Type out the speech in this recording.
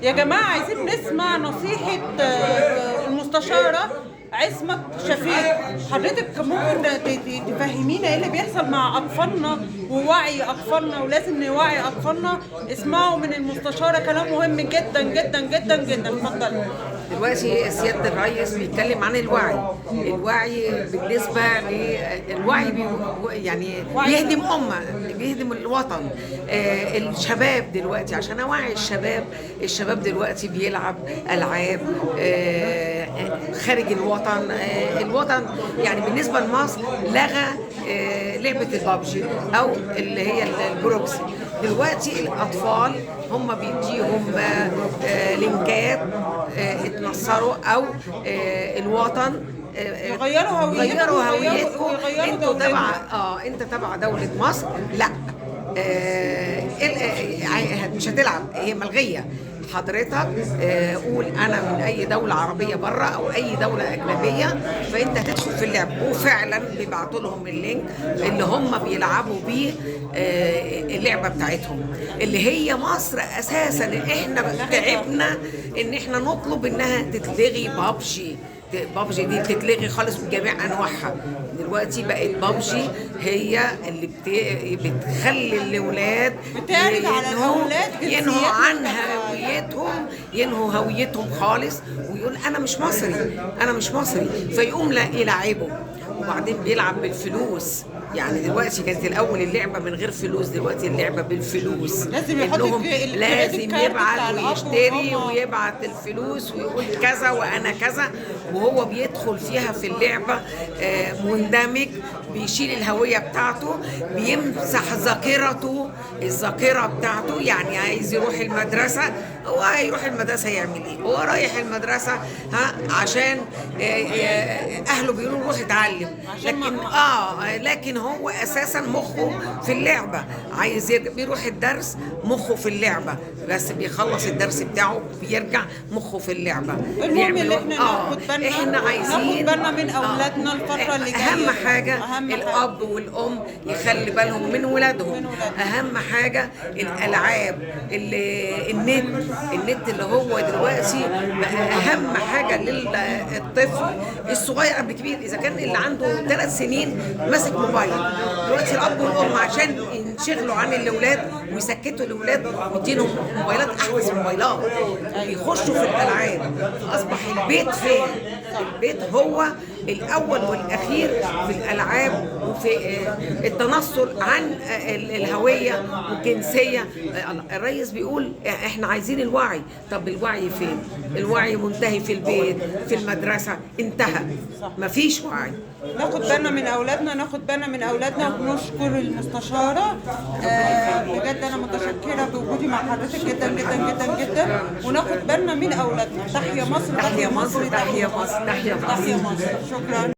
يا جماعة عايزين نسمع نصيحة المستشارة عصمت شفيق. حضرتك ممكن تفهمينا ايه اللي بيحصل مع اطفالنا ووعي اطفالنا، ولازم نوعي اطفالنا. اسمعوا من المستشارة كلام مهم جدا جدا جدا جدا. اتفضلي. دلوقتي سيادة الرئيس بيتكلم عن الوعي بالنسبة للوعي يعني بيهدم أمة، بيهدم الوطن. الشباب دلوقتي عشان أوعي الشباب دلوقتي بيلعب ألعاب خارج الوطن يعني بالنسبة لمصر لغى لعبة البابجي أو اللي هي البروكسي. دلوقتي الأطفال هم بيديهم لينكات اتنصروا أو الوطن غيروا هويتكم، انت تبع دولة مصر، لا مش هتلعب، هي ملغية. حضرتك قول انا من اي دولة عربية بره او اي دولة اجنبية، فانت هتدخل في اللعب. وفعلا بيبعتوا لهم اللينك اللي هم بيلعبوا بيه اللعبة بتاعتهم اللي هي مصر اساسا. احنا تعبنا ان احنا نطلب انها تتلغي بابجي دي تتلغي خالص بجميع انواعها. دلوقتي بقت بابجي هي اللي بتخلي الاولاد ينهوا عن ينهوا هويتهم خالص، ويقول انا مش مصري فيقوم يلعبه. وبعدين بيلعب بالفلوس. يعني دلوقتي كانت الاول اللعبه من غير فلوس، دلوقتي اللعبه بالفلوس. لازم يبعت ويشتري ويبعت الفلوس ويقول كذا وانا كذا، وهو بيدخل فيها في اللعبه مندمج، بيشيل الهويه بتاعته، بيمسح الذاكره بتاعته. يعني عايز يروح المدرسه، هو هيروح المدرسه يعمل ايه؟ هو رايح المدرسه عشان اهله بيقولوا روح اتعلم، لكن هو اساسا مخه في اللعبه. عايز بيروح الدرس مخه في اللعبه، بس بيخلص الدرس بتاعه بيرجع مخه في اللعبه. المهم اللي احنا عايزين بالنا من اولادنا الفتره اللي جايه. اهم حاجه الاب والام يخلي بالهم من ولادهم. اهم حاجه الالعاب، النت اللي هو دلوقتي بقى اهم حاجه للطفل الصغير قبل كبير. اذا كان اللي عنده 3 سنين ماسك موبايل، دلوقتي الاب والام عشان ينشغلوا عن الاولاد ويسكتوا الاولاد مدينهم موبايلات، احدث موبايلات، بيخشوا في الالعاب. اصبح البيت فين؟ البيت هو الاول والاخير في الالعاب وفي التنصل عن الهويه والجنسيه. الرئيس بيقول احنا عايزين الوعي. طب الوعي فين؟ الوعي منتهي في البيت، في المدرسه انتهى، مفيش وعي. ناخد بالنا من اولادنا ونشكر المستشاره. بجد انا متشكره بوجودي مع حضرتك جدا جدا جدا جدا. وناخد بالنا من اولادنا. تحيا مصر، تحيا مصر، تحيا مصر، تحيا مصر. شكرا.